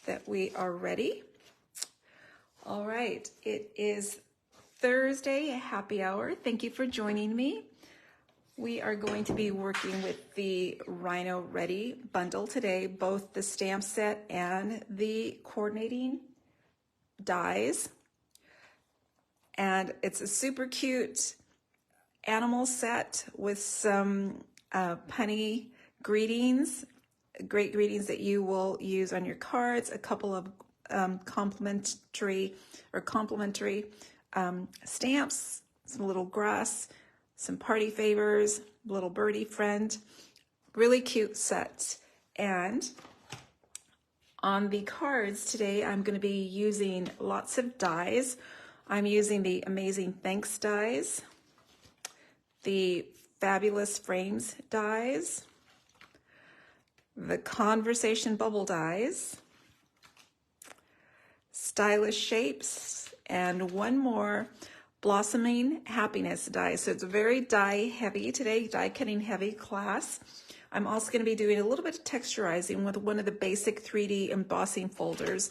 that we are ready. All right, it is Thursday, happy hour. Thank you for joining me. We are going to be working with the Rhino Ready Bundle today, both the stamp set and the coordinating dies. And it's a super cute animal set with some punny greetings, great greetings that you will use on your cards, a couple of complimentary stamps, some little grass, some party favors, little birdie friend, really cute set. And on the cards today, I'm going to be using lots of dies. I'm using the Amazing Thanks dies, the Fabulous Frames dies, the Conversation Bubble dies, Stylish Shapes, and one more, Blossoming Happiness die. So it's a very die heavy today, die cutting heavy class. I'm also going to be doing a little bit of texturizing with one of the basic 3D embossing folders.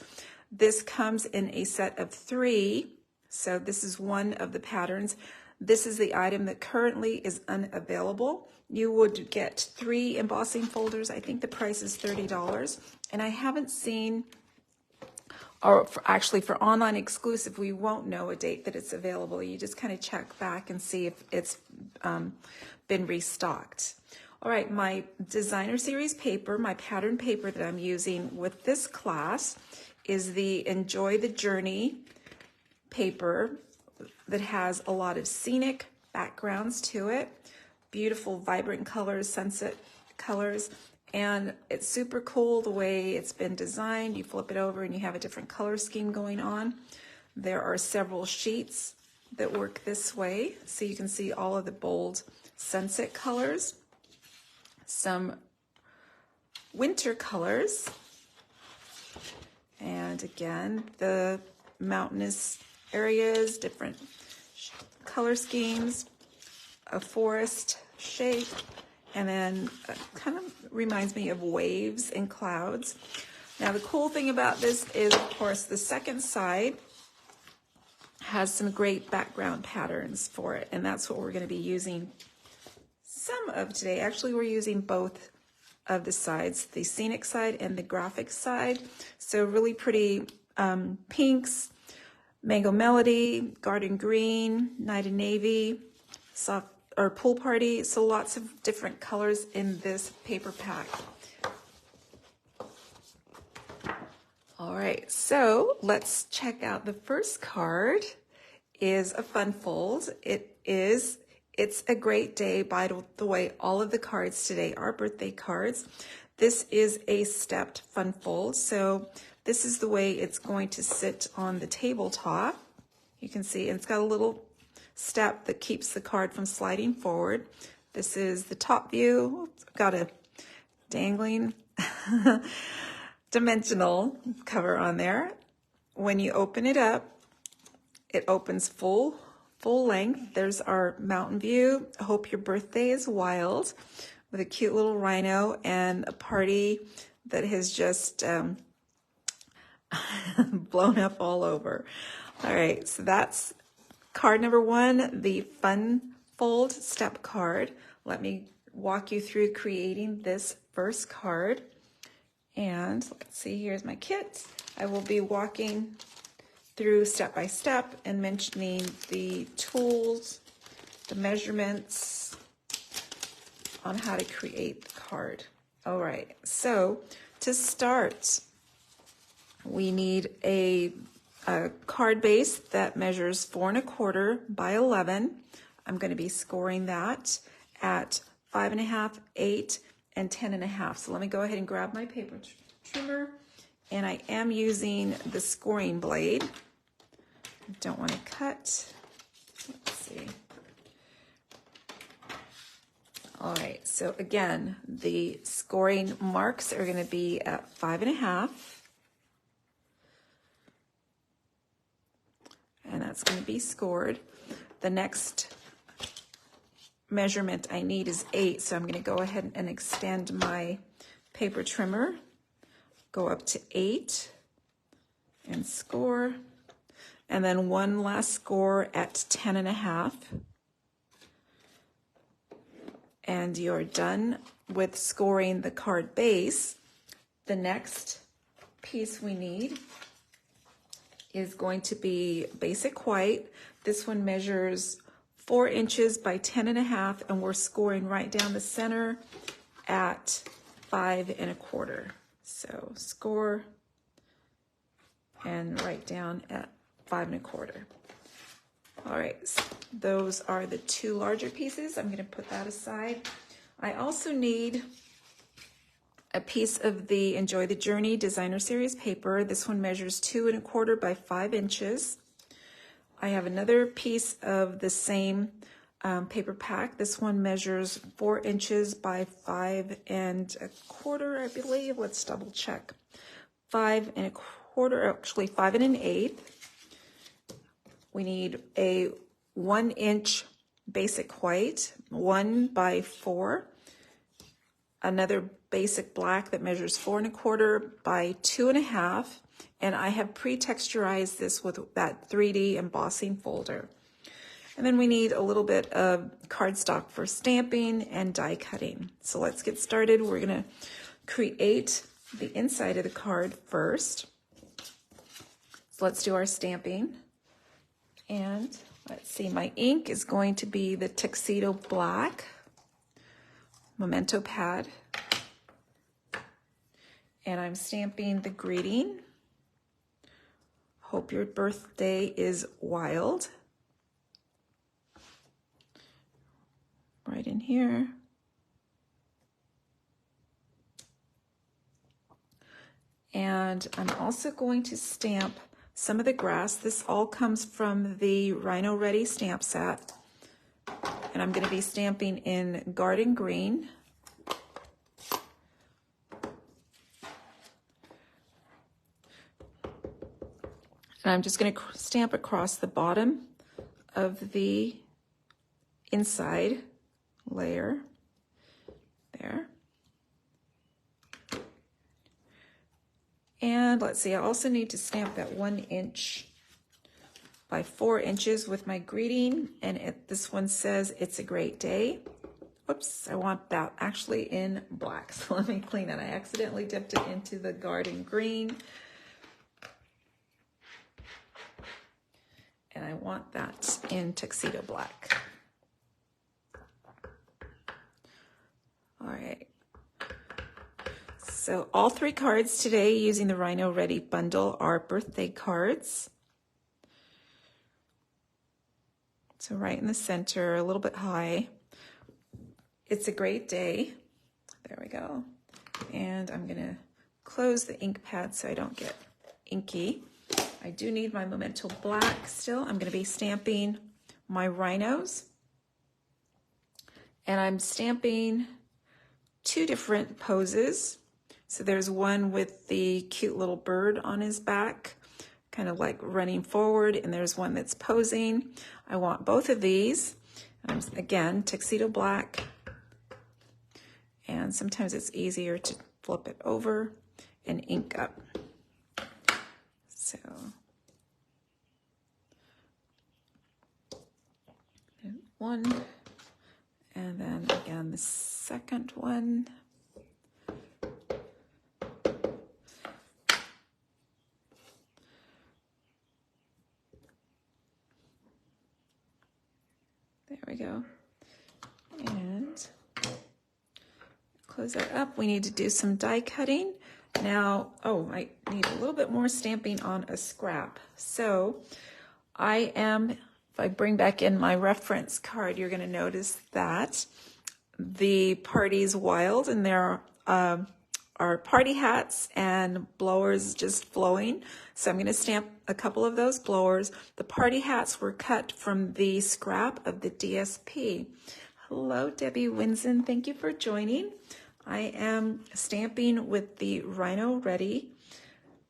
This comes in a set of 3. So this is one of the patterns. This is the item that currently is unavailable. You would get 3 embossing folders. I think the price is $30. And I haven't seen, or actually for online exclusive, we won't know a date that it's available. You just kind of check back and see if it's been restocked. All right, my designer series paper, my pattern paper that I'm using with this class is the Enjoy the Journey paper that has a lot of scenic backgrounds to it, beautiful vibrant colors, sunset colors, and it's super cool the way it's been designed. You flip it over and you have a different color scheme going on. There are several sheets that work this way, so you can see all of the bold sunset colors, some winter colors, and again, the mountainous areas, different color schemes, a forest shape, and then kind of reminds me of waves and clouds. Now the cool thing about this is, of course, the second side has some great background patterns for it, and that's what we're going to be using some of today. Actually, we're using both of the sides, the scenic side and the graphic side. So really pretty pinks, Mango Melody, Garden Green, Night and Navy, soft or Pool Party. So lots of different colors in this paper pack. All right, so let's check out the first card. Is a fun fold. It's a great day. By the way, all of the cards today are birthday cards. This is a stepped fun fold. So this is the way it's going to sit on the tabletop. You can see it's got a little step that keeps the card from sliding forward. This is the top view. It's got a dangling dimensional cover on there. When you open it up, it opens full length. There's our mountain view. I hope your birthday is wild, with a cute little rhino and a party that has just blown up all over. All right, so that's card number 1, the fun fold step card. Let me walk you through creating this first card. And let's see, here's my kit. I will be walking through step by step and mentioning the tools, the measurements on how to create the card. All right, so to start, we need a card base that measures 4 1/4 by 11. I'm going to be scoring that at 5 1/2, 8, and 10 1/2. So let me go ahead and grab my paper trimmer, and I am using the scoring blade. I don't want to cut. Let's see. All right, so again, the scoring marks are going to be at 5 1/2. And that's going to be scored. The next measurement I need is 8, so I'm going to go ahead and extend my paper trimmer, go up to 8. and score. And then one last score at 10.5. And you're done with scoring the card base. The next piece we need is going to be basic white. This one measures 4 inches by 10.5, and we're scoring right down the center at 5 1/4. So score and right down at 5 1/4. All right, so those are the 2 larger pieces. I'm going to put that aside. I also need a piece of the Enjoy the Journey Designer Series paper. This one measures 2 1/4 by 5 inches. I have another piece of the same paper pack. This one measures 4 inches by 5 1/4, I believe. Let's double check. 5 1/4, actually 5 1/8. We need a 1 inch basic white, 1 by 4. Another basic black that measures 4 1/4 by 2 1/2. And I have pre-texturized this with that 3D embossing folder. And then we need a little bit of cardstock for stamping and die cutting. So let's get started. We're gonna create the inside of the card first. So let's do our stamping. And let's see, my ink is going to be the Tuxedo Black Memento pad. And I'm stamping the greeting. Hope your birthday is wild. Right in here. And I'm also going to stamp some of the grass. This all comes from the Rhino Ready stamp set. And I'm going to be stamping in Garden Green. And I'm just going to stamp across the bottom of the inside layer there. And let's see, I also need to stamp that 1 inch by 4 inches with my greeting. And this one says, "It's a great day." Whoops, I want that actually in black. So let me clean it. I accidentally dipped it into the Garden Green. And I want that in Tuxedo Black. All right. So all 3 cards today using the Rhino Ready Bundle are birthday cards. So right in the center, a little bit high. It's a great day. There we go. And I'm gonna close the ink pad so I don't get inky. I do need my Memento Black still. I'm going to be stamping my rhinos. And I'm stamping 2 different poses. So there's one with the cute little bird on his back, kind of like running forward, and there's one that's posing. I want both of these. Again, Tuxedo Black. And sometimes it's easier to flip it over and ink up. So, one, and then again the second one. There we go. And close that up. We need to do some die cutting. Now, I need a little bit more stamping on a scrap. So if I bring back in my reference card, you're going to notice that the party's wild, and there are party hats and blowers just flowing. So I'm going to stamp a couple of those blowers. The party hats were cut from the scrap of the DSP. Hello, Debbie Winson. Thank you for joining. I am stamping with the Rhino Ready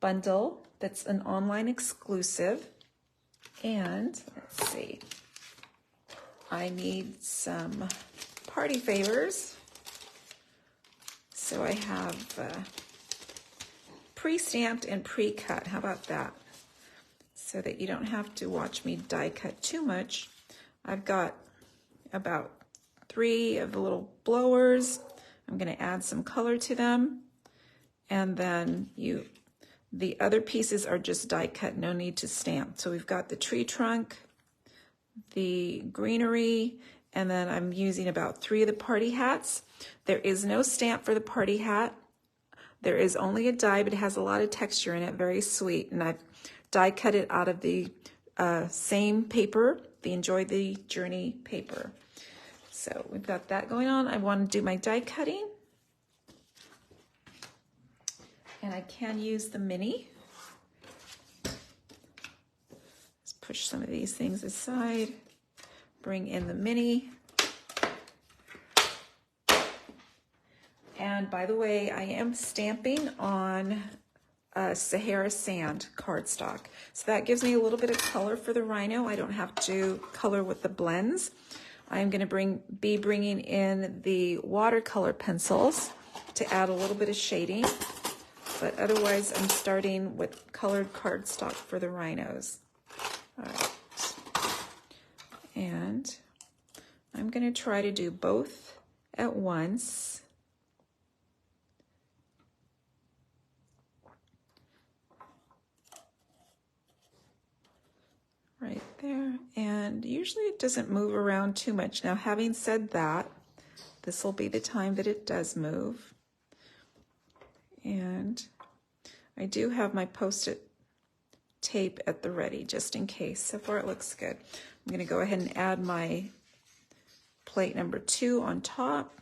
Bundle. That's an online exclusive. And let's see, I need some party favors. So I have pre-stamped and pre-cut. How about that? so that you don't have to watch me die cut too much. I've got about 3 of the little blowers. I'm going to add some color to them, and then the other pieces are just die cut, no need to stamp. So we've got the tree trunk, the greenery, and then I'm using about 3 of the party hats. There is no stamp for the party hat. There is only a die, but it has a lot of texture in it, very sweet. And I've die cut it out of the same paper, the Enjoy the Journey paper. So we've got that going on. I want to do my die cutting. And I can use the mini. Let's push some of these things aside. Bring in the mini. And by the way, I am stamping on Sahara Sand cardstock. So that gives me a little bit of color for the Rhino. I don't have to color with the blends. I'm going to be bringing in the watercolor pencils to add a little bit of shading. But otherwise, I'm starting with colored cardstock for the Rhinos. All right. And I'm going to try to do both at once. Right there. And usually it doesn't move around too much. Now, having said that, this will be the time that it does move. And I do have my Post-it tape at the ready, just in case. So far it looks good. I'm going to go ahead and add my plate number 2 on top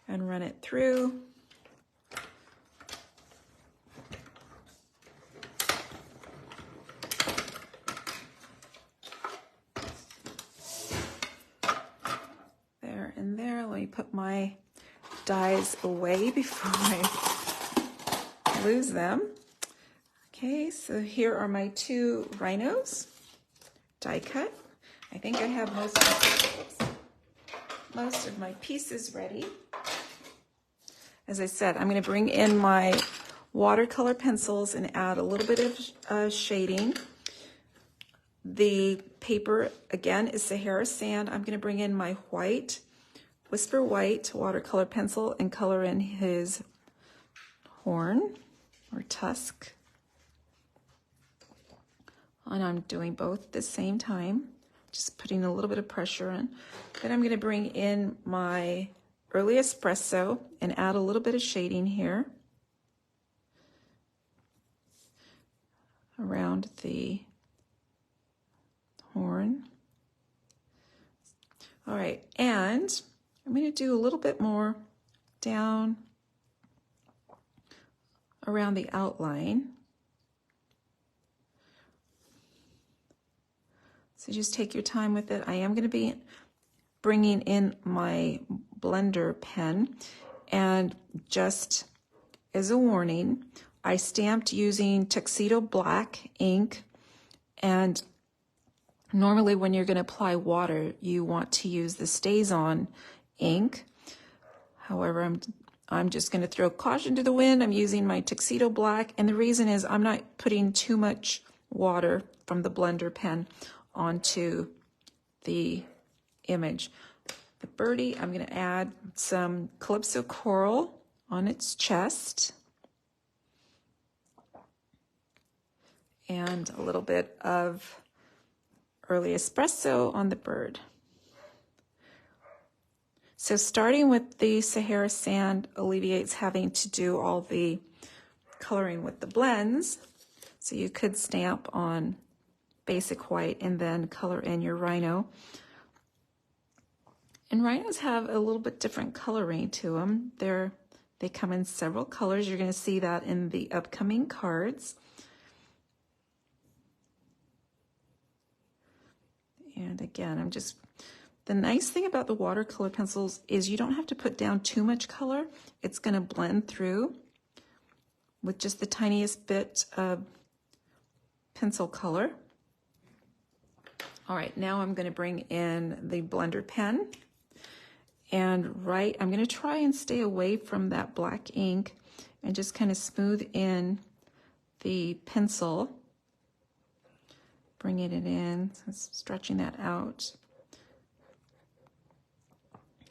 and run it through. There and there. Let me put my dies away before I lose them. Okay, so here are my 2 Rhinos die cut. I think I have most of my pieces ready. As I said, I'm going to bring in my watercolor pencils and add a little bit of shading. The paper, again, is Sahara Sand. I'm going to bring in my white, Whisper White watercolor pencil and color in his horn or tusk. And I'm doing both at the same time, just putting a little bit of pressure in. Then I'm going to bring in my early espresso and add a little bit of shading here around the horn. All right, and I'm going to do a little bit more down around the outline. So just take your time with it. I am going to be bringing in my blender pen, and just as a warning, I stamped using Tuxedo Black ink, and normally when you're going to apply water, you want to use the Stays-On ink. However, I'm just going to throw caution to the wind. I'm using my Tuxedo Black, and the reason is I'm not putting too much water from the blender pen onto the image. The birdie, I'm going to add some Calypso Coral on its chest and a little bit of early espresso on the bird. So starting with the Sahara Sand alleviates having to do all the coloring with the blends. So you could stamp on basic white and then color in your Rhino. And Rhinos have a little bit different coloring to them. They come in several colors. You're going to see that in the upcoming cards. And again, the nice thing about the watercolor pencils is you don't have to put down too much color. It's going to blend through with just the tiniest bit of pencil color. All right, now I'm going to bring in the blender pen, and I'm going to try and stay away from that black ink and just kind of smooth in the pencil bringing it in, so stretching that out.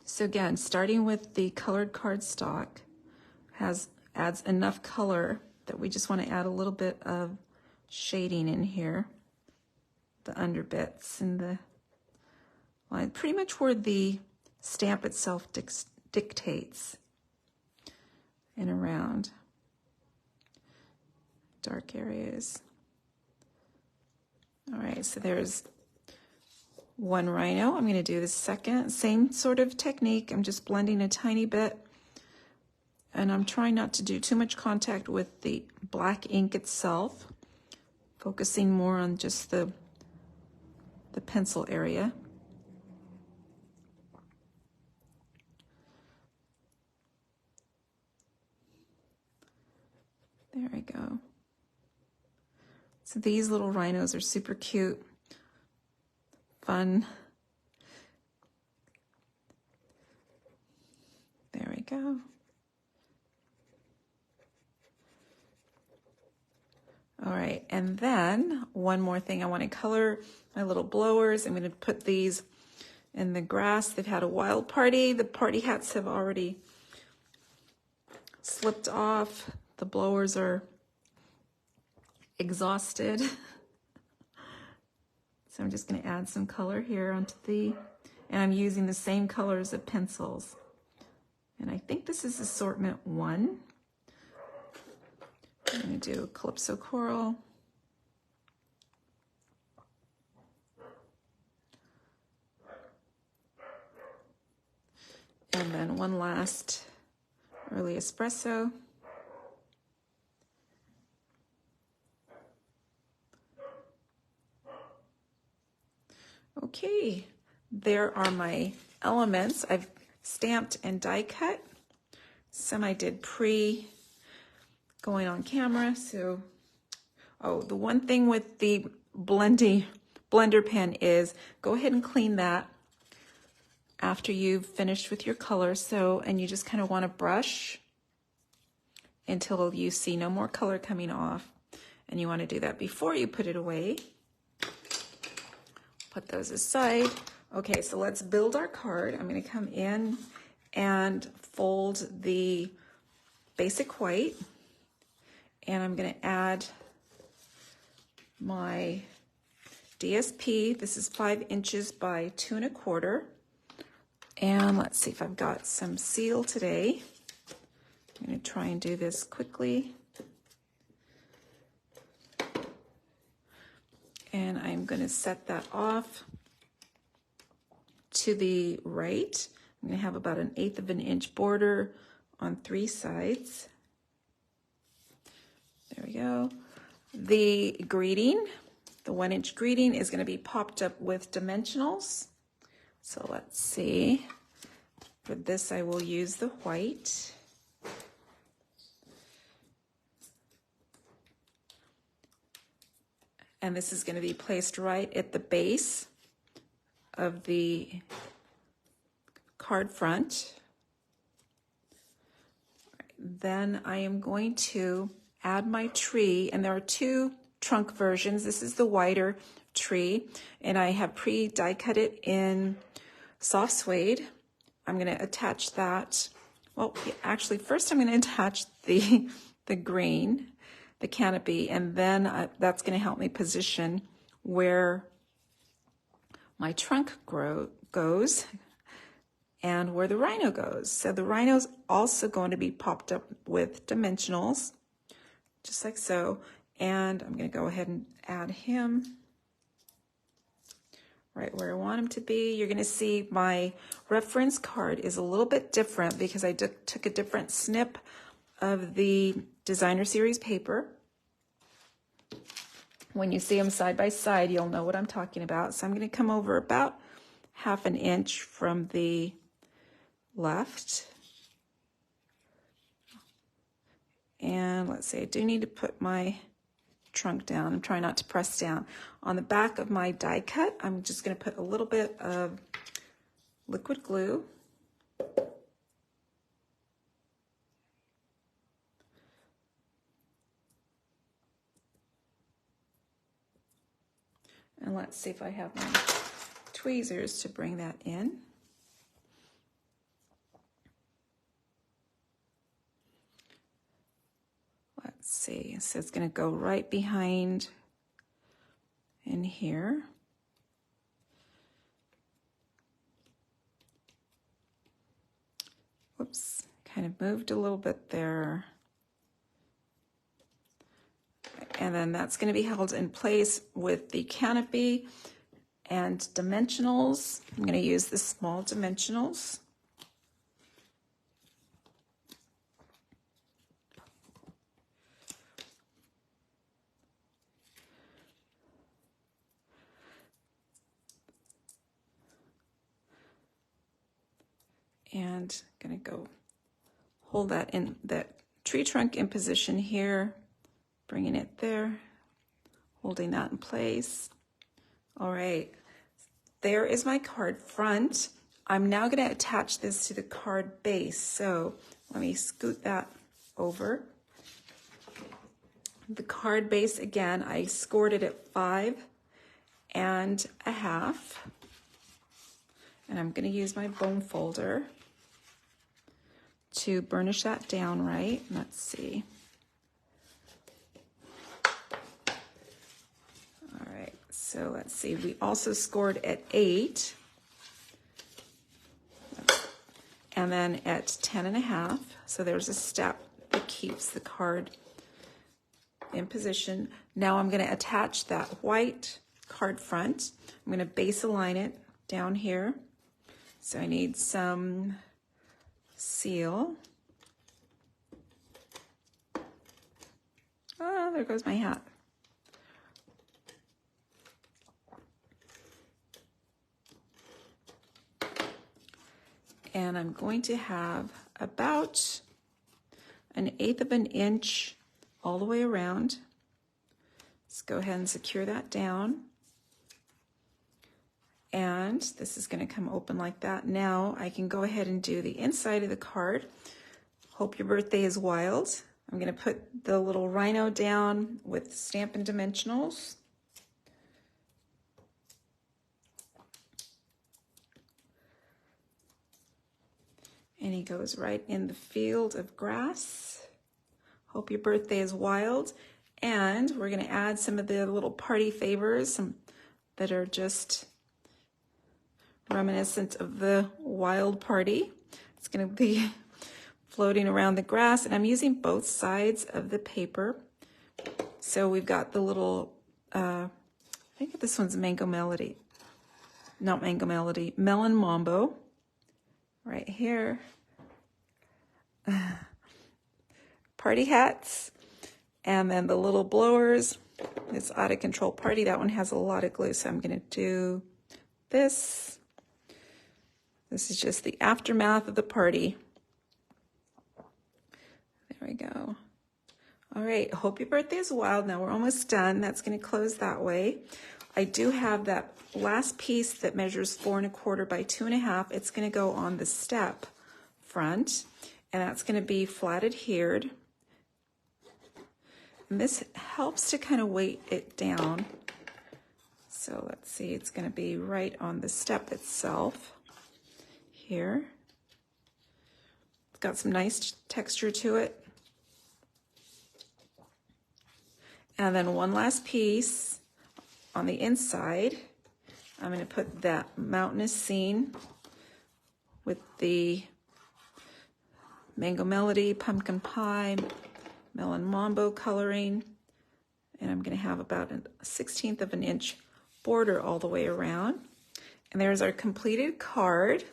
So again, starting with the colored cardstock adds enough color that we just want to add a little bit of shading in here, the under bits and the line, pretty much where the stamp itself dictates, and around dark areas. All right, so there's one rhino. I'm going to do the second, same sort of technique. I'm just blending a tiny bit, and I'm trying not to do too much contact with the black ink itself, focusing more on just the pencil area. There we go. So these little rhinos are super cute, fun. There we go. All right, and then one more thing, I want to color my little blowers. I'm going to put these in the grass. They've had a wild party. The party hats have already slipped off. The blowers are exhausted. So I'm just going to add some color here onto and I'm using the same colors of pencils. And I think this is assortment 1. I'm going to do a Calypso Coral. And then one last Early Espresso. Okay, there are my elements. I've stamped and die cut. Some I did going on camera. So, the one thing with the blender pen is go ahead and clean that after you've finished with your color. And you just kind of want to brush until you see no more color coming off. And you want to do that before you put it away. Put those aside. Okay, so let's build our card. I'm going to come in and fold the basic white, and I'm going to add my DSP. This is 5 inches by 2 1/4. And let's see if I've got some seal today. I'm going to try and do this quickly. And I'm going to set that off to the right. I'm going to have about 1/8 of an inch border on 3 sides. There we go. The greeting, the 1-inch greeting, is going to be popped up with dimensionals. So let's see. For this, I will use the white. And this is going to be placed right at the base of the card front. Then I am going to add my tree, and there are 2 trunk versions. This is the wider tree, and I have die cut it in soft suede. I'm going to attach that. Well, actually, first I'm going to attach the green, the canopy, and then that's going to help me position where my trunk goes and where the rhino goes. So the rhino's also going to be popped up with dimensionals, just like so. And I'm going to go ahead and add him right where I want him to be. You're going to see my reference card is a little bit different because I took a different snip of the designer series paper. When you see them side by side, you'll know what I'm talking about. So I'm going to come over about 1/2 inch from the left. And let's see, I do need to put my trunk down. I'm trying not to press down. On the back of my die cut, I'm just going to put a little bit of liquid glue. And let's see if I have my tweezers to bring that in. Let's see, so it's going to go right behind in here. Whoops, kind of moved a little bit there. And then that's going to be held in place with the canopy and dimensionals. I'm going to use the small dimensionals. And I'm going to go hold that in that tree trunk in position here, bringing it there, holding that in place. All right, there is my card front. I'm now going to attach this to the card base. So let me scoot that over. The card base, again, I scored it at 5 1/2. And I'm going to use my bone folder to burnish that down right. Let's see. All right, so let's see. We also scored at 8. And then at 10 1/2. So there's a step that keeps the card in position. Now I'm going to attach that white card front. I'm going to base align it down here. So I need some seal. Oh, there goes my hat. And I'm going to have about 1/8 of an inch all the way around. Let's go ahead and secure that down. And this is going to come open like that. Now I can go ahead and do the inside of the card. Hope your birthday is wild. I'm going to put the little rhino down with Stampin' Dimensionals. And he goes right in the field of grass. Hope your birthday is wild. And we're going to add some of the little party favors, some that are just reminiscent of the wild party. It's going to be floating around the grass, and I'm using both sides of the paper. So we've got the little, I think this one's Mango Melody. Not Mango Melody, Melon Mambo. Right here. Party hats. And then the little blowers. It's Out of Control Party. That one has a lot of glue, so I'm going to do this. This is just the aftermath of the party. There we go. All right, hope your birthday is wild. Now we're almost done. That's going to close that way. I do have that last piece that measures 4 1/4 by 2 1/2. It's going to go on the step front, and that's going to be flat adhered. And this helps to kind of weight it down. So let's see, it's going to be right on the step itself here. It's got some nice texture to it. And then one last piece on the inside. I'm going to put that mountainous scene with the Mango Melody, Pumpkin Pie, Melon Mambo coloring. And I'm going to have about 1/16 of an inch border all the way around. And there's our completed card.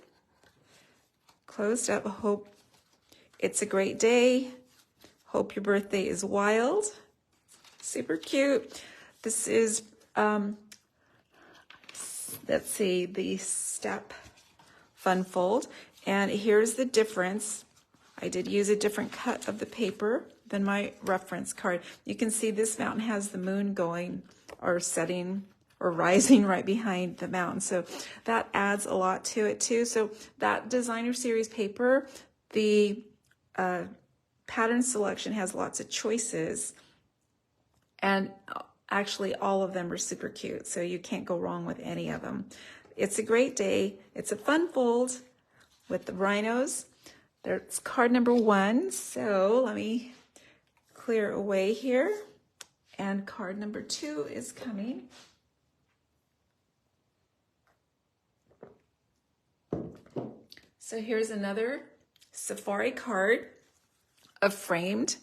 Closed up. Hope it's a great day. Hope your birthday is wild. Super cute. This is, let's see, the step fun fold. And here's the difference. I did use a different cut of the paper than my reference card. You can see this mountain has the moon going or setting or rising right behind the mountain. So that adds a lot to it too. So that designer series paper, the pattern selection has lots of choices. And Actually, all of them are super cute, so you can't go wrong with any of them. It's a great day. It's a fun fold with the rhinos. There's card number 1, so let me clear away here. And card number 2 is coming. So here's another safari card, a framed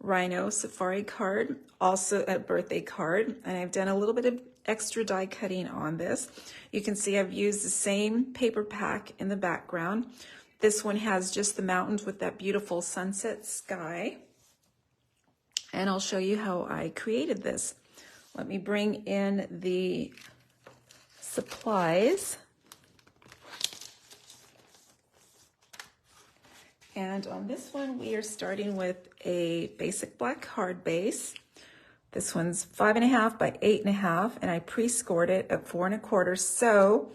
Rhino safari card, also a birthday card, and I've done a little bit of extra die cutting on this. You can see I've used the same paper pack in the background. This one has just the mountains with that beautiful sunset sky, and I'll show you how I created this. Let me bring in the supplies. And on this one, we are starting with a basic black card base. This one's 5.5 by 8.5, and I pre-scored it at 4 1/4. So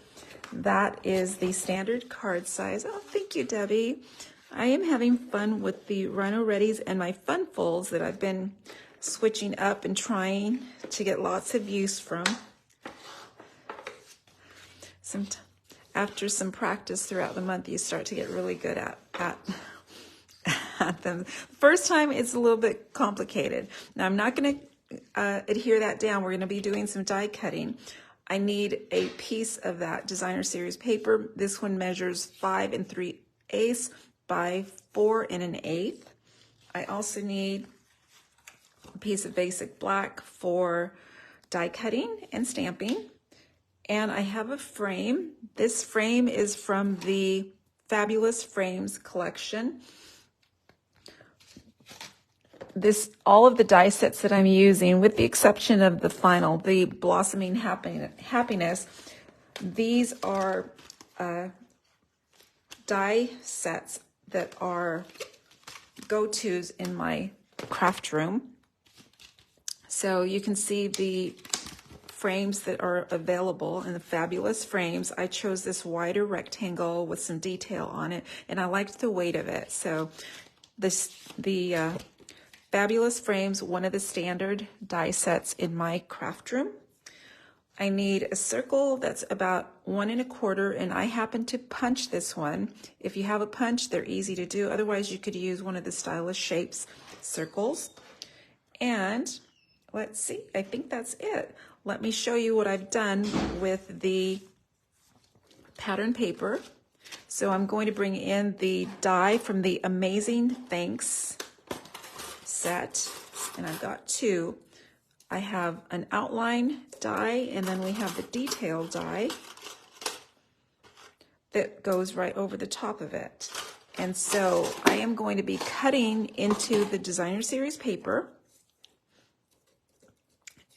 that is the standard card size. Oh, thank you, Debbie. I am having fun with the Rhino Readies and my fun folds that I've been switching up and trying to get lots of use from. After some practice throughout the month, you start to get really good at them. First time, it's a little bit complicated. Now, I'm not going to adhere that down. We're going to be doing some die cutting. I need a piece of that designer series paper. This one measures 5 3/8 by 4 1/8. I also need a piece of basic black for die cutting and stamping. And I have a frame. This frame is from the Fabulous Frames collection. All of the die sets that I'm using, with the exception of the final, the Blossoming Happiness, these are die sets that are go-tos in my craft room. So you can see the frames that are available in the Fabulous Frames. I chose this wider rectangle with some detail on it, and I liked the weight of it. So the Fabulous Frames, one of the standard die sets in my craft room. I need a circle that's about 1 1/4, and I happen to punch this one. If you have a punch, they're easy to do. Otherwise, you could use one of the Stylish Shapes circles. And let's see, I think that's it. Let me show you what I've done with the pattern paper. So I'm going to bring in the die from the Amazing Thanks set, and I've got 2. I have an outline die, and then we have the detail die that goes right over the top of it. And so I am going to be cutting into the designer series paper,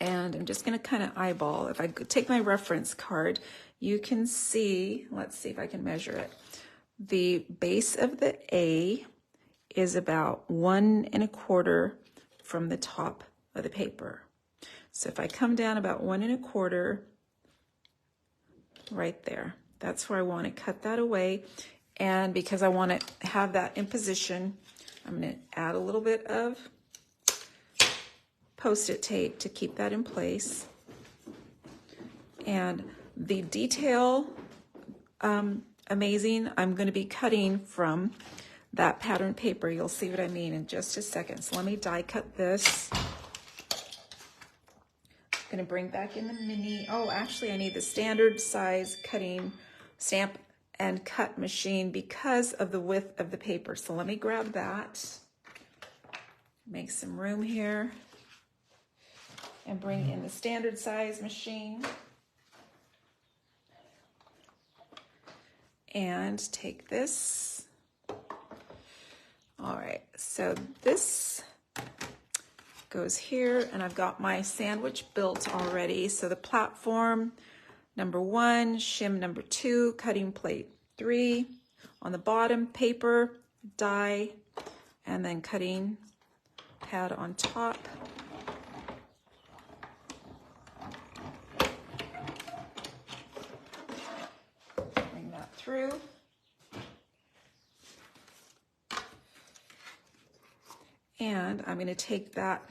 and I'm just going to kind of eyeball. If I take my reference card, you can see, let's see if I can measure it. The base of the A is about 1 1/4 from the top of the paper. So if I come down about 1 1/4 right there, that's where I want to cut that away. And because I want to have that in position, I'm going to add a little bit of Post-it tape to keep that in place. And the detail Amazing, I'm going to be cutting from that pattern paper. You'll see what I mean in just a second. So let me die cut this. I'm going to bring back in the mini. Oh, actually, I need the standard size cutting stamp and cut machine because of the width of the paper. So let me grab that. Make some room here. And bring in the standard size machine. And take this. All right, so this goes here, and I've got my sandwich built already. So the platform number 1, shim number 2, cutting plate 3. On the bottom, paper, die, and then cutting pad on top. Bring that through. And I'm going to take that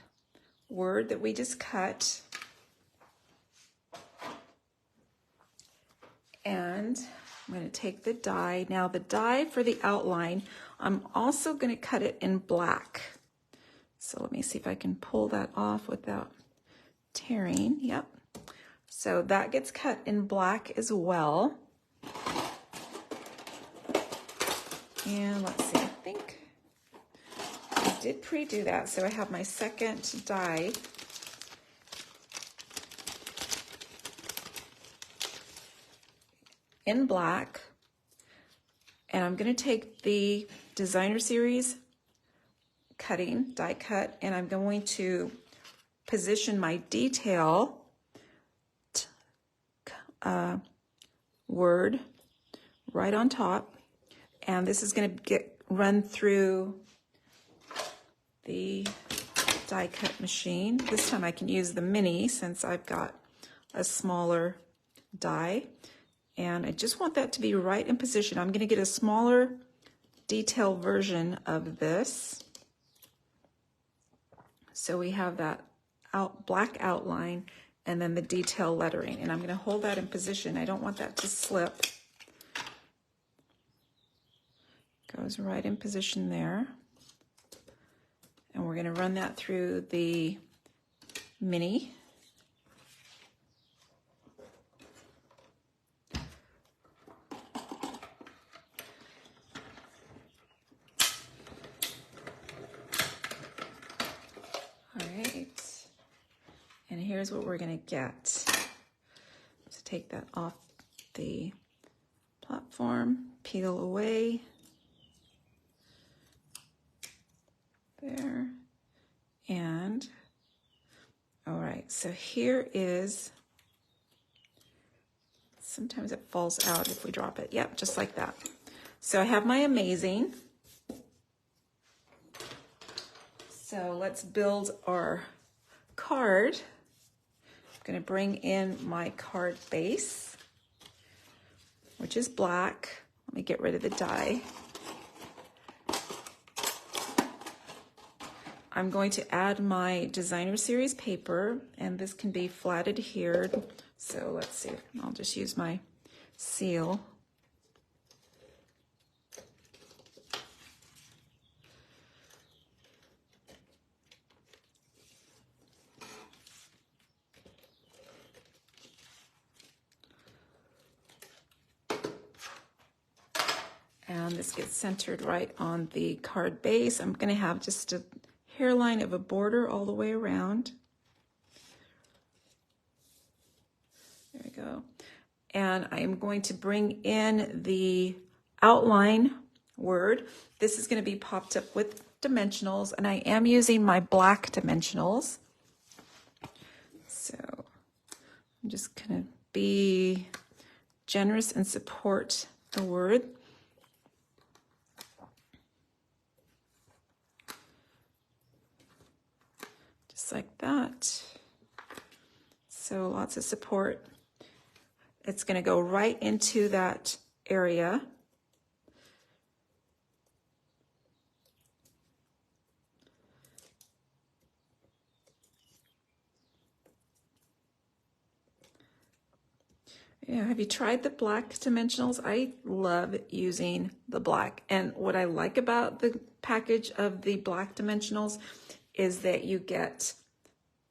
word that we just cut, And I'm going to take the die. Now the die for the outline, I'm also going to cut it in black. So let me see if I can pull that off without tearing. Yep. So that gets cut in black as well. And let's see, I think I did pre-do that. So I have my second die. In black. And I'm going to take the designer series cutting, die cut, and I'm going to position my detail word right on top. And this is going to run through the die cut machine. This time I can use the mini since I've got a smaller die. And I just want that to be right in position. I'm going to get a smaller detail version of this. So we have that black outline and then the detail lettering. And I'm going to hold that in position. I don't want that to slip. Goes right in position there. And we're going to run that through the mini. And here's what we're going to get. So take that off the platform, peel away. There. And, all right, so here is, sometimes it falls out if we drop it. Yep, just like that. So I have my amazing. So let's build our card. I'm going to bring in my card base, which is black. Let me get rid of the die. I'm going to add my designer series paper, and this can be flatted here. So let's see, I'll just use my seal. And this gets centered right on the card base. I'm going to have just a hairline of a border all the way around. There we go. And I am going to bring in the outline word. This is going to be popped up with dimensionals, and I am using my black dimensionals. So I'm just going to be generous and support the word. Just like that. So lots of support. It's going to go right into that area. Yeah, have you tried the black dimensionals? I love using the black. And what I like about the package of the black dimensionals is that you get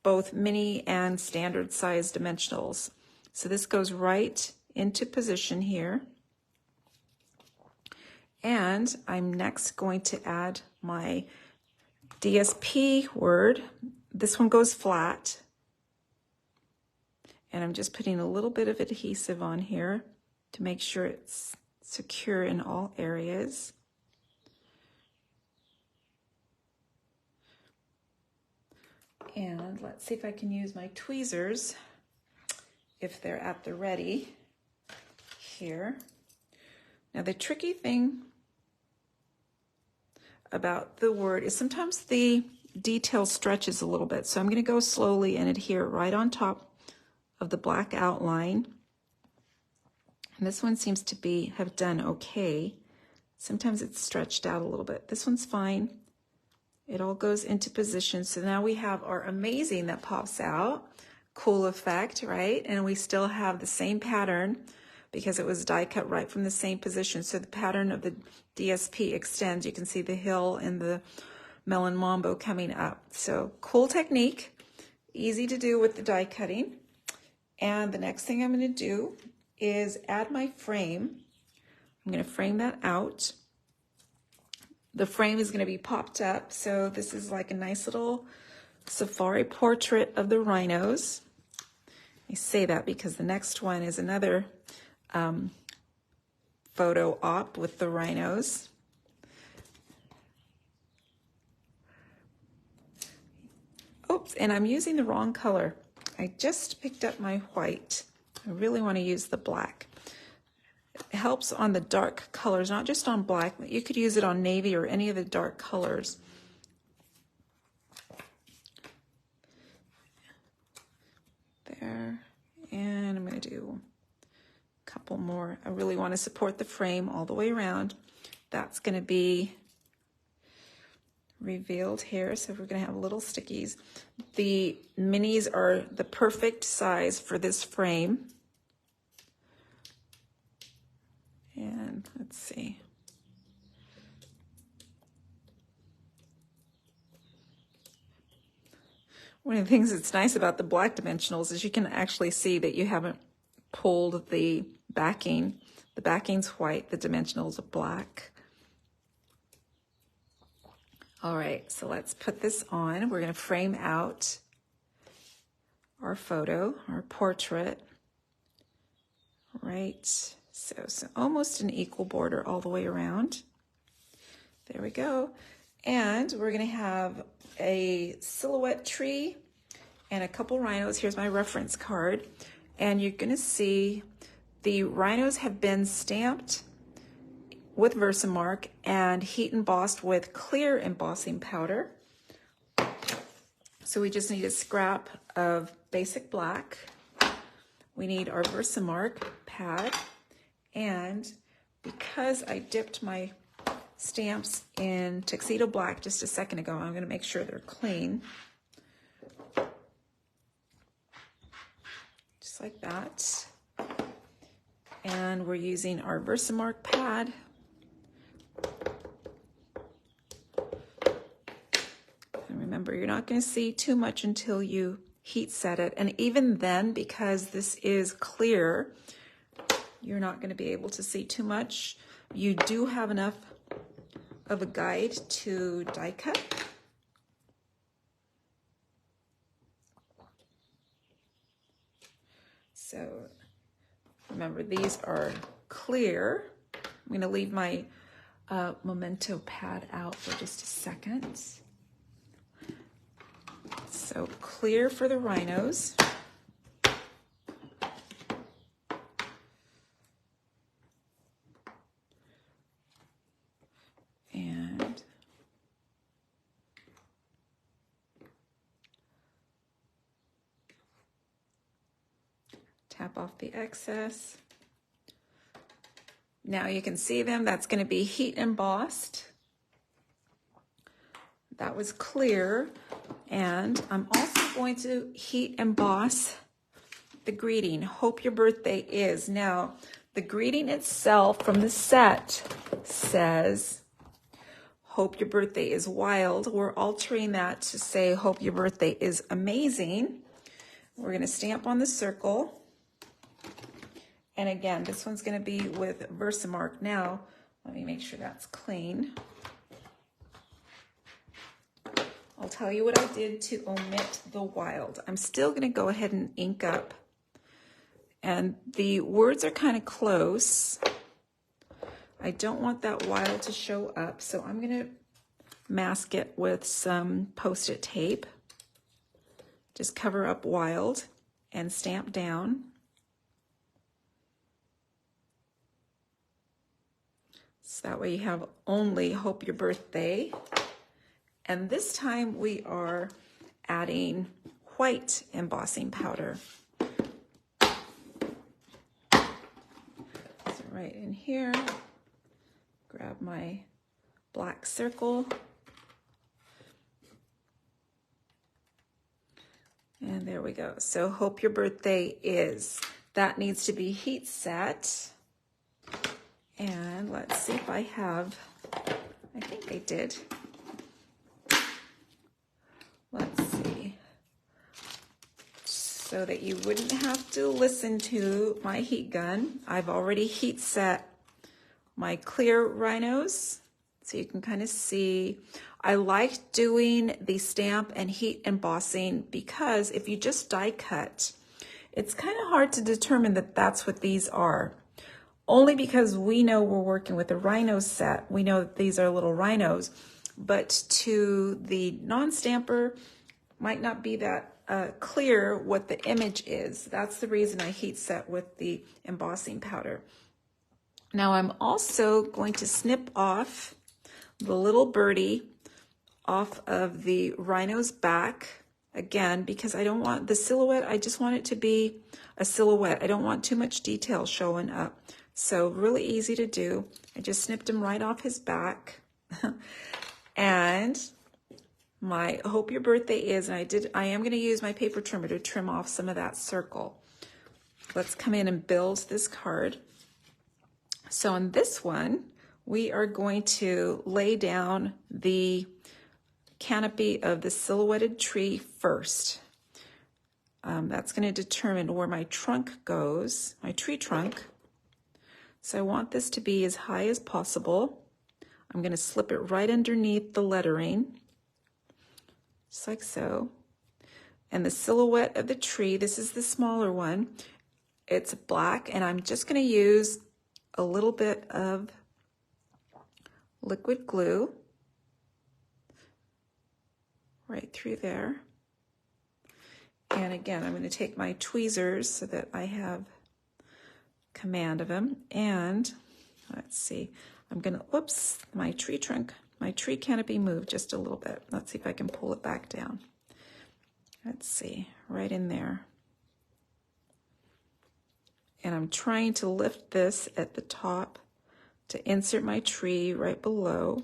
both mini and standard size dimensionals. So this goes right into position here. And I'm next going to add my DSP word. This one goes flat. And I'm just putting a little bit of adhesive on here to make sure it's secure in all areas. And let's see if I can use my tweezers if they're at the ready here. Now the tricky thing about the word is sometimes the detail stretches a little bit. So I'm going to go slowly and adhere right on top of the black outline. And this one seems to have done okay. Sometimes it's stretched out a little bit. This one's fine. It all goes into position. So now we have our amazing that pops out. Cool effect, right? And we still have the same pattern, because it was die cut right from the same position. So the pattern of the DSP extends. You can see the hill and the melon mambo coming up. So cool technique, easy to do with the die cutting. And the next thing I'm going to do is add my frame. I'm going to frame that out. The frame is going to be popped up. So this is like a nice little safari portrait of the rhinos. I say that because the next one is another photo op with the rhinos. Oops, and I'm using the wrong color. I just picked up my white. I really want to use the black. It helps on the dark colors, not just on black, but you could use it on navy or any of the dark colors. There, and I'm going to do a couple more. I really want to support the frame all the way around. That's going to be revealed here, so we're going to have little stickies. The minis are the perfect size for this frame. And let's see. One of the things that's nice about the black dimensionals is you can actually see that you haven't pulled the backing. The backing's white, the dimensionals are black. All right, so let's put this on. We're going to frame out our photo, our portrait. Right, so almost an equal border all the way around. There we go. And we're going to have a silhouette tree and a couple rhinos. Here's my reference card. And you're going to see the rhinos have been stamped with Versamark and heat embossed with clear embossing powder. So we just need a scrap of basic black. We need our Versamark pad, and because I dipped my stamps in tuxedo black just a second ago, I'm going to make sure they're clean. Just like that. And we're using our Versamark pad. And remember, you're not going to see too much until you heat set it. And even then, because this is clear, you're not going to be able to see too much. You do have enough of a guide to die cut. So remember, these are clear. I'm going to leave my memento pad out for just a second. So clear for the rhinos. And tap off the excess. Now you can see them. That's going to be heat embossed. That was clear. And I'm also going to heat emboss the greeting, "Hope your birthday is." Now, the greeting itself from the set says, "Hope your birthday is wild." We're altering that to say, "Hope your birthday is amazing." We're going to stamp on the circle. And again, this one's going to be with Versamark. Now, let me make sure that's clean. I'll tell you what I did to omit the wild. I'm still going to go ahead and ink up. And the words are kind of close. I don't want that wild to show up, so I'm going to mask it with some Post-it tape. Just cover up wild and stamp down. So that way you have only "Hope your birthday." And this time we are adding white embossing powder. So right in here, grab my black circle. And there we go. So "Hope your birthday is." That needs to be heat set. And let's see if I have, I think I did. Let's see. So that you wouldn't have to listen to my heat gun, I've already heat set my clear rhinos. So you can kind of see, I like doing the stamp and heat embossing because if you just die cut, it's kind of hard to determine that that's what these are. Only because we know we're working with a rhino set. We know that these are little rhinos, but to the non-stamper, might not be that clear what the image is. That's the reason I heat set with the embossing powder. Now I'm also going to snip off the little birdie off of the rhino's back, again, because I don't want the silhouette, I just want it to be a silhouette. I don't want too much detail showing up. So really easy to do. I just snipped him right off his back. And my Hope Your Birthday Is, and I am going to use my paper trimmer to trim off some of that circle. Let's come in and build this card. So on this one, we are going to lay down the canopy of the silhouetted tree first. That's going to determine where my trunk goes, my tree trunk. So I want this to be as high as possible. I'm going to slip it right underneath the lettering, just like so. And the silhouette of the tree, this is the smaller one, it's black, and I'm just going to use a little bit of liquid glue right through there. And again, I'm going to take my tweezers so that I have command of them. And let's see, I'm going to, whoops, my tree trunk, my tree canopy moved just a little bit. Let's see if I can pull it back down. Let's see, right in there. And I'm trying to lift this at the top to insert my tree right below.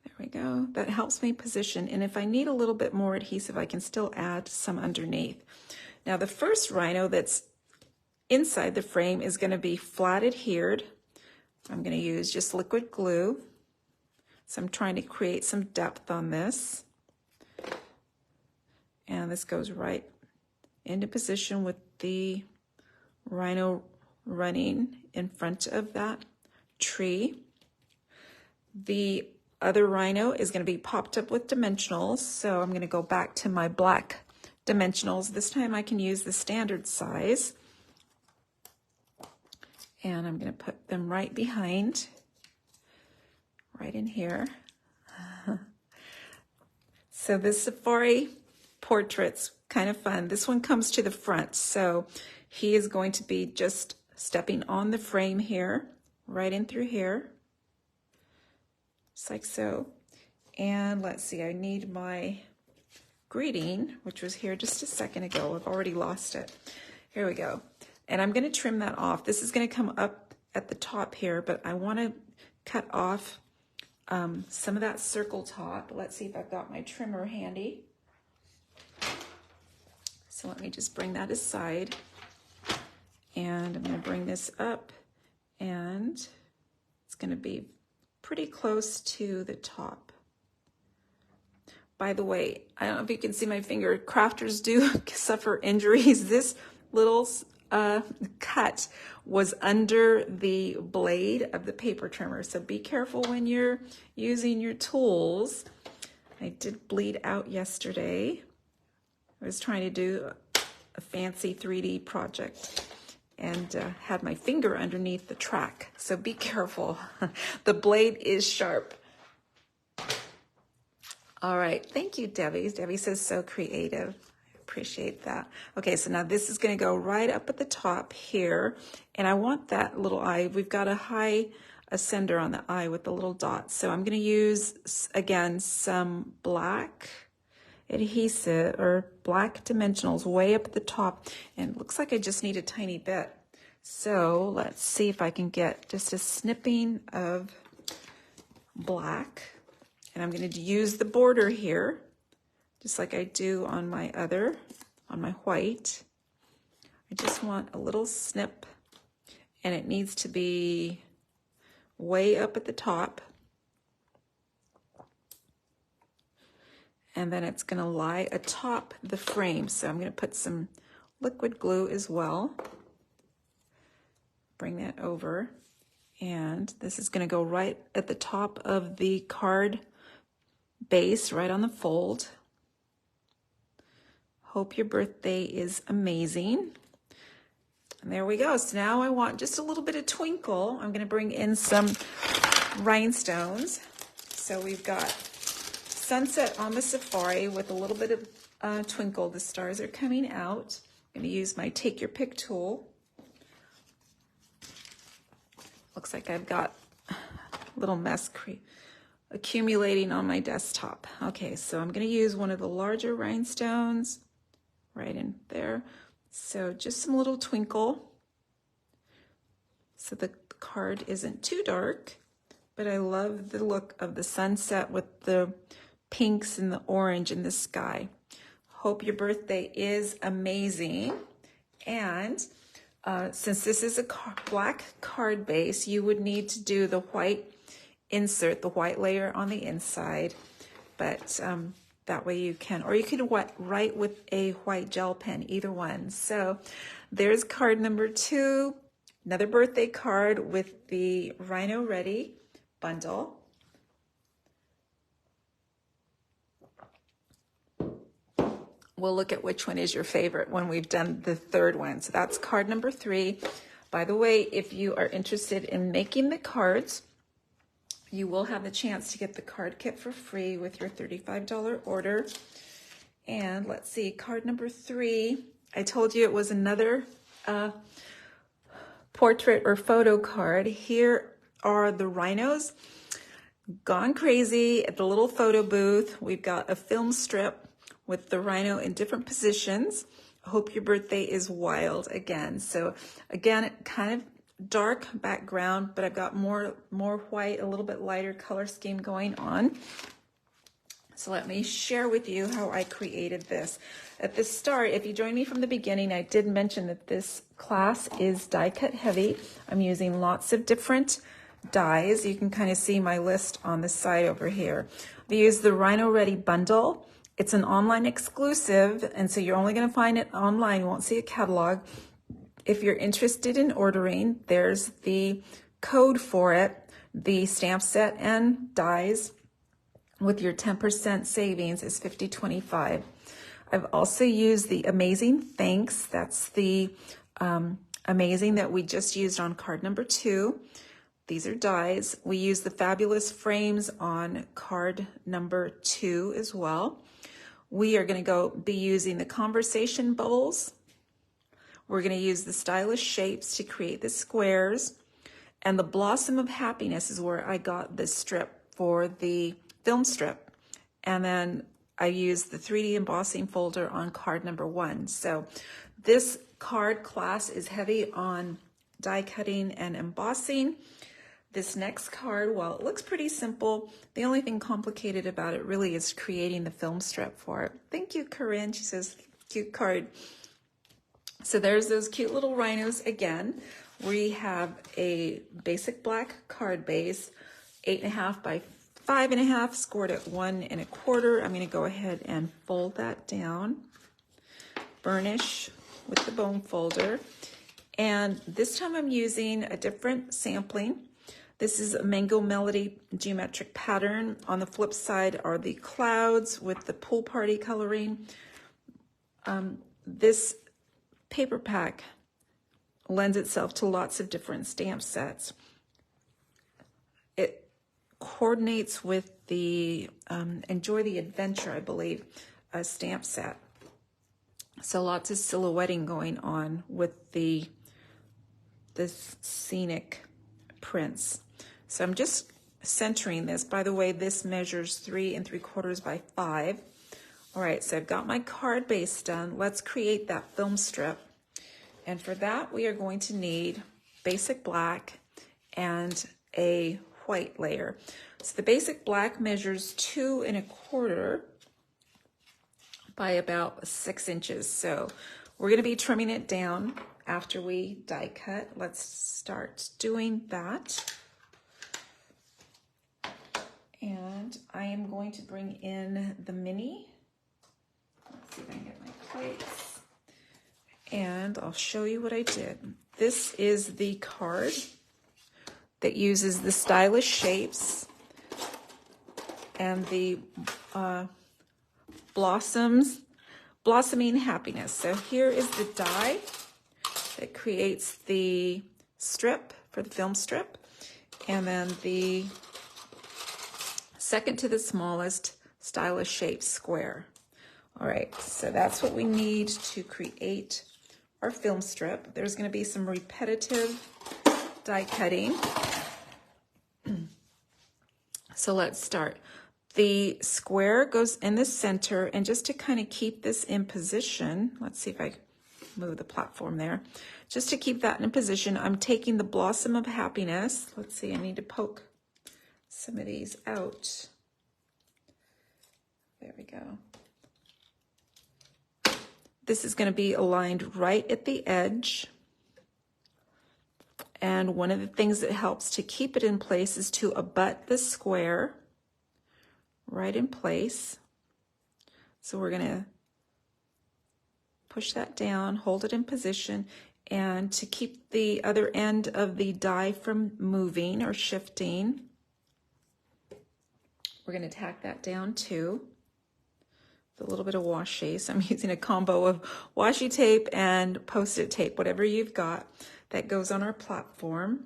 There we go. That helps me position. And if I need a little bit more adhesive, I can still add some underneath. Now the first rhino that's inside the frame is going to be flat adhered. I'm going to use just liquid glue. So I'm trying to create some depth on this. And this goes right into position with the rhino running in front of that tree. The other rhino is going to be popped up with dimensionals, so I'm going to go back to my black dimensionals. This time I can use the standard size, and I'm going to put them right behind, right in here. So this safari portrait's kind of fun. This one comes to the front, so he is going to be just stepping on the frame here, right in through here, just like so. And let's see, I need my greeting, which was here just a second ago. I've already lost it. Here we go. And I'm going to trim that off. This is going to come up at the top here, but I want to cut off some of that circle top. Let's see if I've got my trimmer handy. So let me just bring that aside, and I'm going to bring this up, and it's going to be pretty close to the top. By the way, I don't know if you can see my finger, crafters do suffer injuries. This little cut was under the blade of the paper trimmer, so be careful when you're using your tools. I did bleed out yesterday. I was trying to do a fancy 3D project and had my finger underneath the track. So be careful. The blade is sharp. All right, thank you, Debbie. Debbie says so creative. I appreciate that. Okay, so now this is going to go right up at the top here, and I want that little eye. We've got a high ascender on the eye with the little dots. So I'm going to use, again, some black adhesive or black dimensionals way up at the top, and it looks like I just need a tiny bit. So let's see if I can get just a snipping of black, and I'm going to use the border here just like I do on my white, I just want a little snip, and it needs to be way up at the top. And then it's going to lie atop the frame. So I'm going to put some liquid glue as well. Bring that over. And this is going to go right at the top of the card base, right on the fold. Hope your birthday is amazing. And there we go. So now I want just a little bit of twinkle. I'm going to bring in some rhinestones. So we've got Sunset on the Safari with a little bit of twinkle. The stars are coming out. I'm going to use my Take Your Pick tool. Looks like I've got a little mess accumulating on my desktop. Okay, so I'm going to use one of the larger rhinestones right in there. So just some little twinkle so the card isn't too dark, but I love the look of the sunset with the pinks and the orange in the sky. Hope your birthday is amazing. And since this is a black card base, you would need to do the white insert, the white layer on the inside, but that way you can, or you could write with a white gel pen, either one. So there's card number 2, another birthday card with the Rhino Ready Bundle. We'll look at which one is your favorite when we've done the third one. So that's card number 3. By the way, if you are interested in making the cards, you will have the chance to get the card kit for free with your $35 order. And let's see, card number 3. I told you it was another portrait or photo card. Here are the rhinos gone crazy at the little photo booth. We've got a film strip with the rhino in different positions. I hope your birthday is wild again. So again, kind of dark background, but I've got more white, a little bit lighter color scheme going on. So let me share with you how I created this. At the start, if you joined me from the beginning, I did mention that this class is die cut heavy. I'm using lots of different dies. You can kind of see my list on the side over here. I use the Rhino Ready Bundle. It's an online exclusive, and so you're only going to find it online. You won't see a catalog. If you're interested in ordering, there's the code for it, the stamp set and dies with your 10% savings is $50.25. I've also used the Amazing Thanks. That's the Amazing that we just used on card number 2. These are dies. We use the Fabulous Frames on card number 2 as well. We are going to be using the Conversation Bubbles. We're going to use the Stylish Shapes to create the squares. And the Blossom of Happiness is where I got this strip for the film strip. And then I used the 3D embossing folder on card number 1. So this card class is heavy on die cutting and embossing. This next card, while it looks pretty simple, the only thing complicated about it really is creating the film strip for it. Thank you, Corinne. She says, cute card. So there's those cute little rhinos again. We have a basic black card base, 8.5 by 5.5, scored at 1 1/4. I'm going to go ahead and fold that down, burnish with the bone folder. And this time I'm using a different sampling. This is a Mango Melody geometric pattern. On the flip side are the clouds with the pool party coloring. This paper pack lends itself to lots of different stamp sets. It coordinates with the Enjoy the Adventure, I believe, a stamp set. So lots of silhouetting going on with this scenic prints. So I'm just centering this. By the way, this measures 3 3/4 by 5. All right, so I've got my card base done. Let's create that film strip. And for that, we are going to need basic black and a white layer. So the basic black measures 2 1/4 by about 6 inches. So We're gonna be trimming it down after we die cut. Let's start doing that. And I am going to bring in the mini. Let's see if I can get my plates. And I'll show you what I did. This is the card that uses the stylish shapes and the blossoming happiness. So here is the die that creates the strip for the film strip, and then the second to the smallest stylish shape square. All right, so that's what we need to create our film strip. There's going to be some repetitive die cutting. So let's start. The square goes in the center, and just to kind of keep this in position, let's see if I move the platform there. Just to keep that in position, I'm taking the blossom of happiness. Let's see, I need to poke some of these out. There we go. This is going to be aligned right at the edge. And one of the things that helps to keep it in place is to abut the square right in place. So we're going to push that down, hold it in position, and to keep the other end of the die from moving or shifting, we're going to tack that down too with a little bit of washi. So I'm using a combo of washi tape and Post-it tape, whatever you've got, that goes on our platform.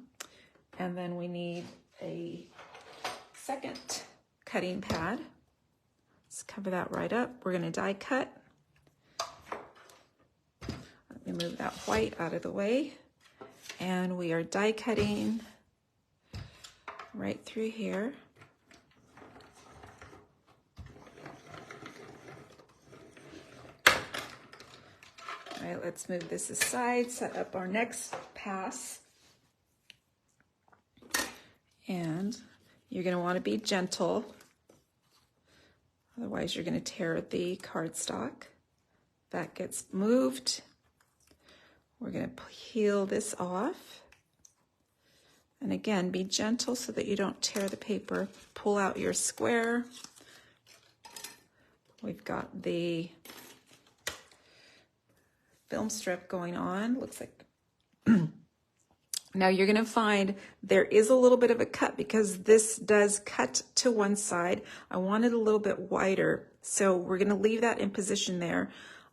And then we need a second cutting pad. Let's cover that right up. We're going to die cut. Let me move that white out of the way. And we are die cutting right through here. All right, let's move this aside, set up our next pass. And you're going to want to be gentle, otherwise you're going to tear the cardstock. That gets moved. We're going to peel this off. And again, be gentle so that you don't tear the paper. Pull out your square. We've got the film strip going on. Looks like now you're going to find there is a little bit of a cut because this does cut to one side. I want it a little bit wider, so we're going to leave that in position there.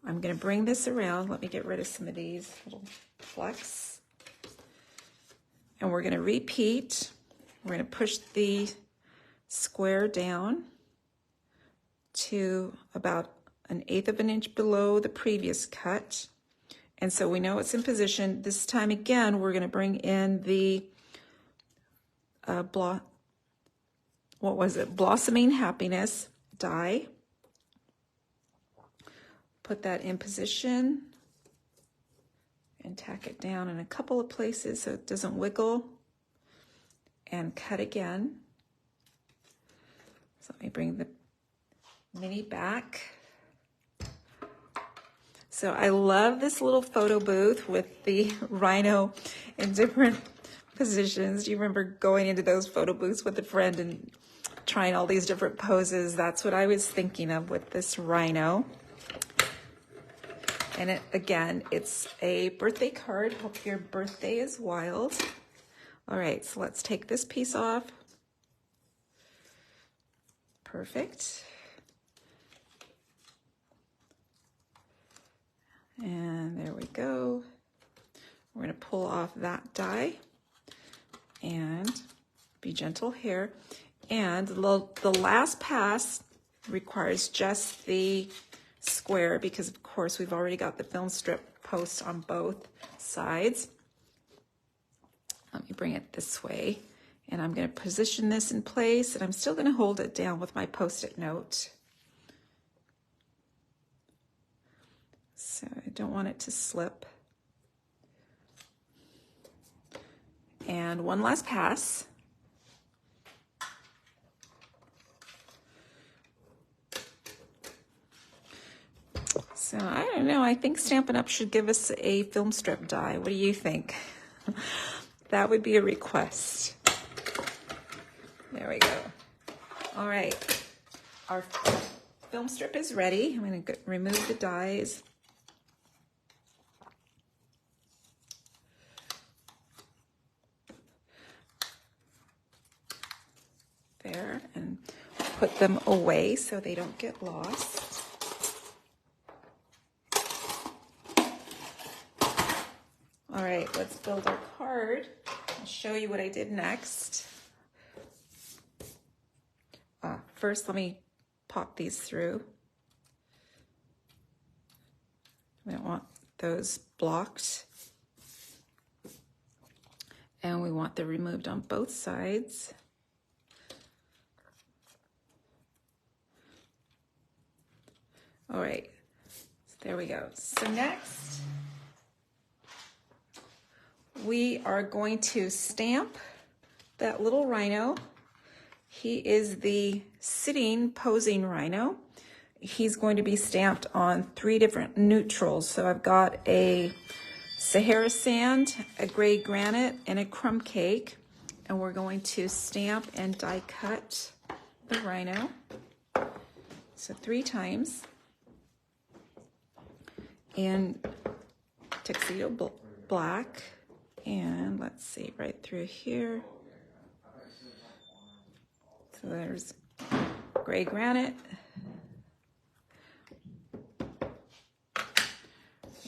I'm going to bring this around. Let me get rid of some of these little flecks. And we're going to repeat. We're going to push the square down to about 1/8 of an inch below the previous cut. And so we know it's in position. This time again, we're going to bring in the blossoming happiness die. Put that in position and tack it down in a couple of places so it doesn't wiggle, and cut again. So let me bring the mini back. So I love this little photo booth with the Rhino in different positions. Do you remember going into those photo booths with a friend and trying all these different poses? That's what I was thinking of with this Rhino. And again, it's a birthday card. Hope your birthday is wild. All right, so let's take this piece off. Perfect. And there we go. We're going to pull off that die and be gentle here. And the last pass requires just the square because, of course, we've already got the film strip post on both sides. Let me bring it this way. And I'm going to position this in place, and I'm still going to hold it down with my Post-it note. So I don't want it to slip. And one last pass. So I don't know, I think Stampin' Up should give us a film strip die. What do you think? That would be a request. There we go. All right, our film strip is ready. I'm going to remove the dies. There, and put them away so they don't get lost. All right, let's build our card. I'll show you what I did next. First, let me pop these through. We don't want those blocked. And we want them removed on both sides. All right, so there we go. So next, we are going to stamp that little rhino. He is the sitting, posing rhino. He's going to be stamped on 3 different neutrals. So I've got a Sahara sand, a gray granite, and a crumb cake. And we're going to stamp and die cut the rhino. So 3 times. And tuxedo black. And let's see, right through here. So there's gray granite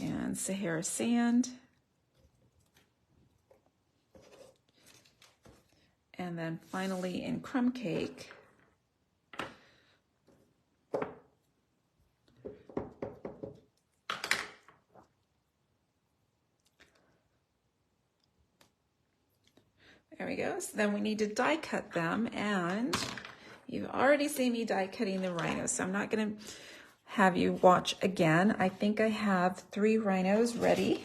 and Sahara sand. And then finally in crumb cake, there we go. So then we need to die cut them, and you've already seen me die cutting the rhino, so I'm not going to have you watch again. I think I have 3 rhinos ready.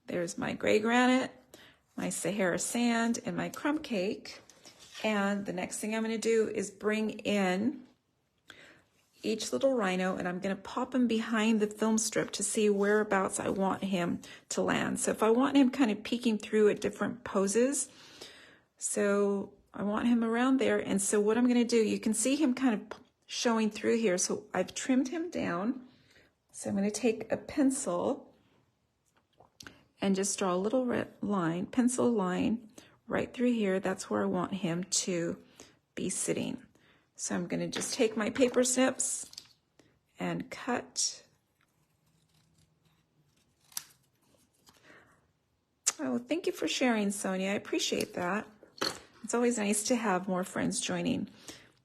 There's my gray granite, my Sahara sand, and my crumb cake. And the next thing I'm going to do is bring in each little rhino, and I'm going to pop him behind the film strip to see whereabouts I want him to land. So if I want him kind of peeking through at different poses, so I want him around there. And so what I'm going to do, you can see him kind of showing through here. So I've trimmed him down. So I'm going to take a pencil and just draw a little red line, pencil line right through here. That's where I want him to be sitting. So I'm going to just take my paper snips and cut. Oh, thank you for sharing, Sonia. I appreciate that. It's always nice to have more friends joining.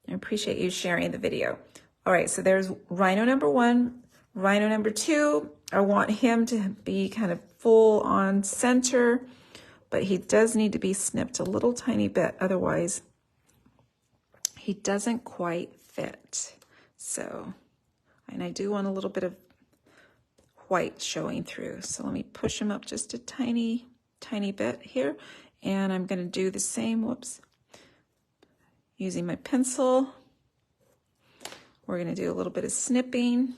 I appreciate you sharing the video. All right, so there's rhino number 1. Rhino number 2, I want him to be kind of full on center, but he does need to be snipped a little tiny bit, otherwise he doesn't quite fit. So, and I do want a little bit of white showing through. So let me push him up just a tiny bit here. And I'm going to do the same, whoops, using my pencil. We're going to do a little bit of snipping.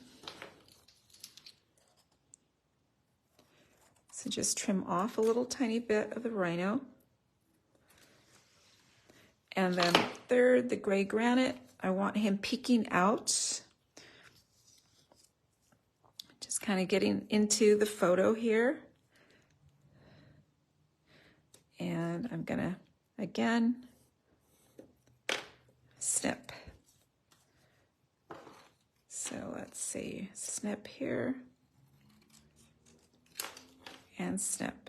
So just trim off a little tiny bit of the rhino. And then third, the gray granite, I want him peeking out. Just kind of getting into the photo here. And I'm gonna, again, snip. So let's see, snip here and snip.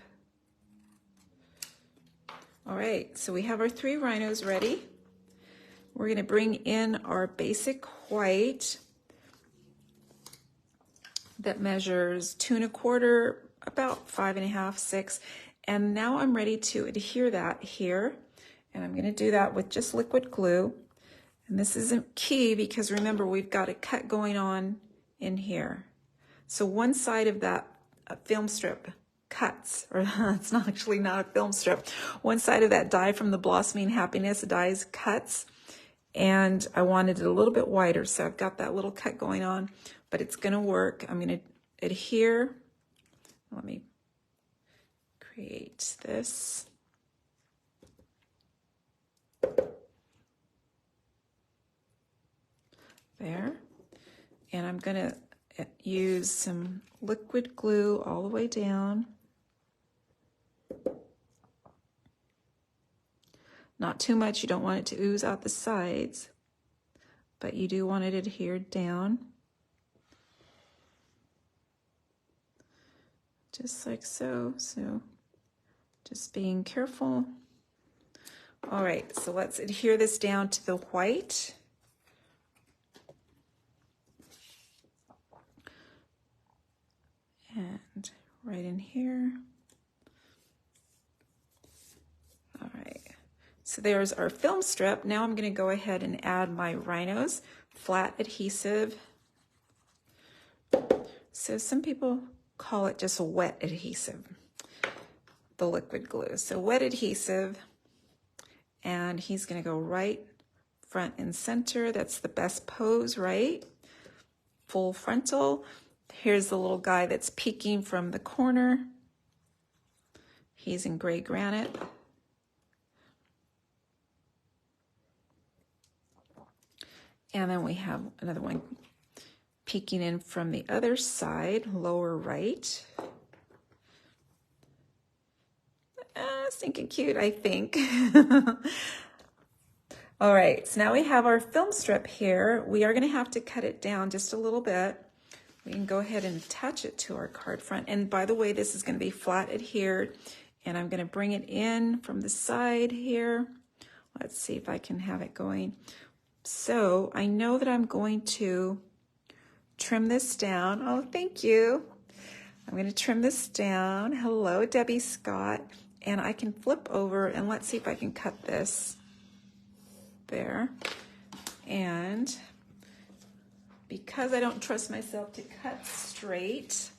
All right, so we have our 3 rhinos ready. We're going to bring in our basic white that measures 2 1/4, about 5 1/2, 6. And now I'm ready to adhere that here. And I'm going to do that with just liquid glue. And this isn't key because remember, we've got a cut going on in here. So one side of that film strip cuts, or it's not a film strip. One side of that die from the Blossoming Happiness dies cuts, and I wanted it a little bit wider, so I've got that little cut going on, but it's gonna work. I'm gonna adhere. Let me create this. There. And I'm gonna use some liquid glue all the way down. Not too much, you don't want it to ooze out the sides, but you do want it adhered down. Just like so, so just being careful. All right, so let's adhere this down to the white. And right in here. All right, so there's our film strip. Now I'm gonna go ahead and add my Rhino's flat adhesive. So some people call it just a wet adhesive, the liquid glue. So wet adhesive, and he's gonna go right front and center. That's the best pose, right? Full frontal. Here's the little guy that's peeking from the corner. He's in gray granite. And then we have another one peeking in from the other side, lower right. Stinking cute, I think. All right, so now we have our film strip here. We are gonna have to cut it down just a little bit. We can go ahead and attach it to our card front. And by the way, this is gonna be flat adhered, and I'm gonna bring it in from the side here. Let's see if I can have it going. So I know that I'm going to trim this down. Oh, thank you. I'm gonna trim this down. Hello, Debbie Scott. And I can flip over, and let's see if I can cut this there. And because I don't trust myself to cut straight,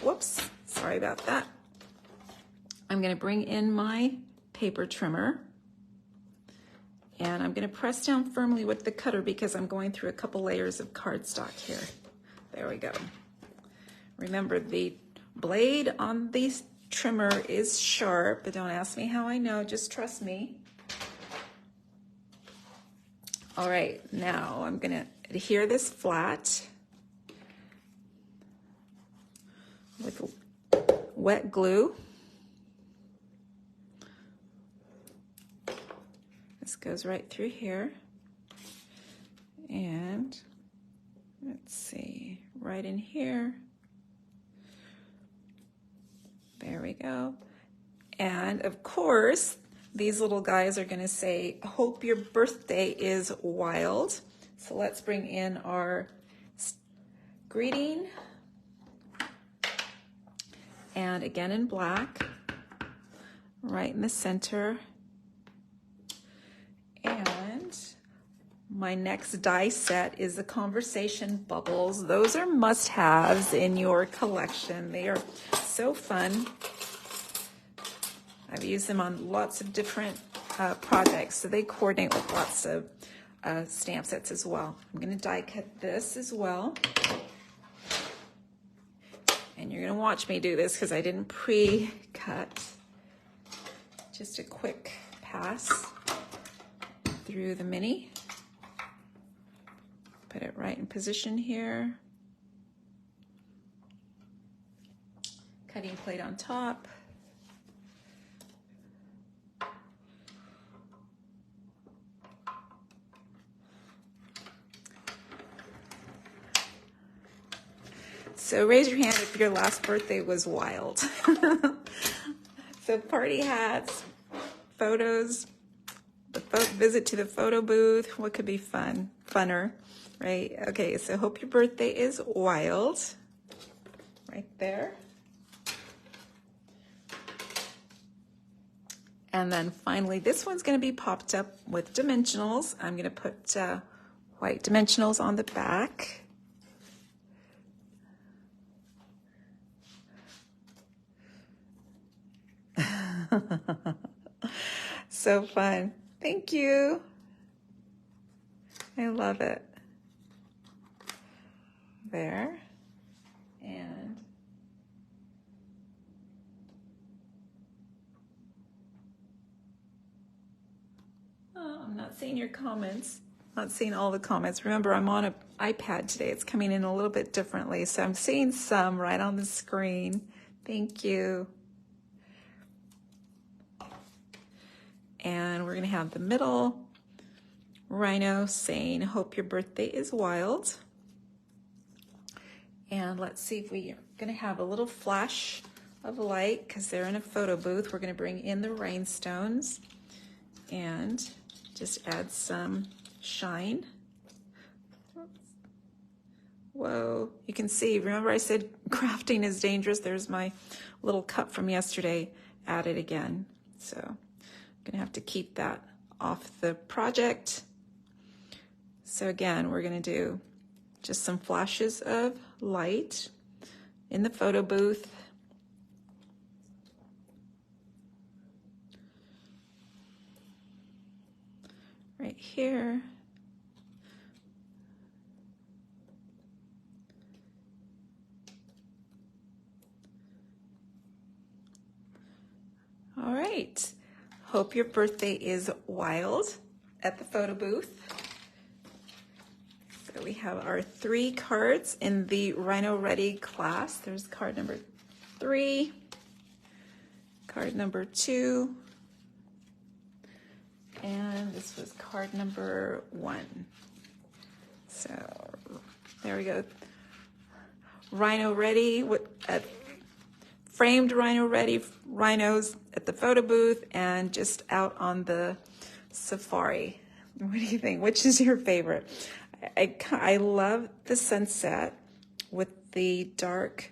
whoops, sorry about that. I'm gonna bring in my paper trimmer, and I'm gonna press down firmly with the cutter because I'm going through a couple layers of cardstock here. There we go. Remember, the blade on the trimmer is sharp, but don't ask me how I know, just trust me. All right, now I'm gonna adhere this flat with wet glue. This goes right through here. And let's see, right in here. There we go. And of course, these little guys are gonna say, hope your birthday is wild. So let's bring in our greeting. And again in black, right in the center. And my next die set is the conversation bubbles. Those are must-haves in your collection. They are so fun. I've used them on lots of different projects, so they coordinate with lots of stamp sets as well. I'm gonna die cut this as well. And you're gonna watch me do this because I didn't pre-cut. Just a quick pass through the mini. Put it right in position here. Cutting plate on top. So raise your hand if your last birthday was wild. So party hats, photos, the visit to the photo booth, what could be funner, right? Okay, so hope your birthday is wild, right there. And then finally, this one's gonna be popped up with dimensionals. I'm gonna put white dimensionals on the back. So fun. Thank you. I love it. There. And oh, I'm not seeing your comments. Not seeing all the comments. Remember, I'm on an iPad today. It's coming in a little bit differently. So I'm seeing some right on the screen. Thank you. And we're going to have the middle rhino saying, hope your birthday is wild. And let's see if we are going to have a little flash of light because they're in a photo booth. We're going to bring in the rhinestones and just add some shine. Whoa, you can see, remember I said crafting is dangerous? There's my little cup from yesterday added again. So I'm gonna have to keep that off the project. So again, we're gonna do just some flashes of light in the photo booth. Right here. All right, hope your birthday is wild at the photo booth. So we have our 3 cards in the Rhino Ready class. There's card number 3, card number 2, and this was card number 1. So there we go. Rhino Ready, framed Rhino Ready rhinos at the photo booth and just out on the safari. What do you think? Which is your favorite? I love the sunset with the dark.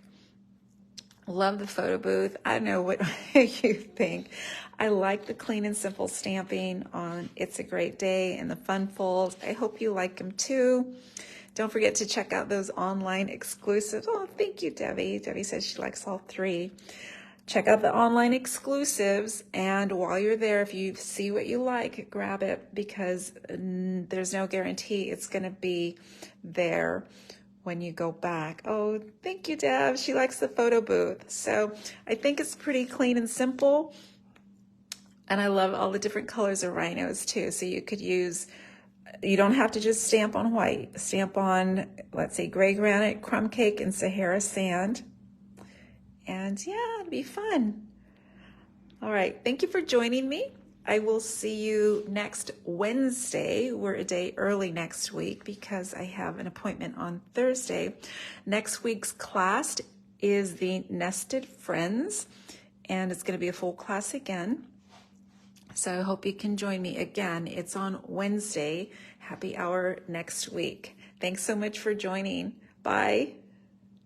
Love the photo booth. I don't know what you think. I like the clean and simple stamping on It's a Great Day and the fun folds. I hope you like them too. Don't forget to check out those online exclusives. Oh, thank you, Debbie. Debbie says she likes all 3. Check out the online exclusives, and while you're there, if you see what you like, grab it, because there's no guarantee it's going to be there when you go back. Oh, thank you, Deb. She likes the photo booth. So I think it's pretty clean and simple, and I love all the different colors of rhinos too. So you could use, you don't have to just stamp on white. Stamp on, let's say, gray granite, crumb cake, and Sahara sand. And yeah, it'll be fun. All right, thank you for joining me. I will see you next Wednesday. We're a day early next week because I have an appointment on Thursday. Next week's class is the Nested Friends, and it's going to be a full class again. So I hope you can join me again. It's on Wednesday, happy hour next week. Thanks so much for joining. Bye.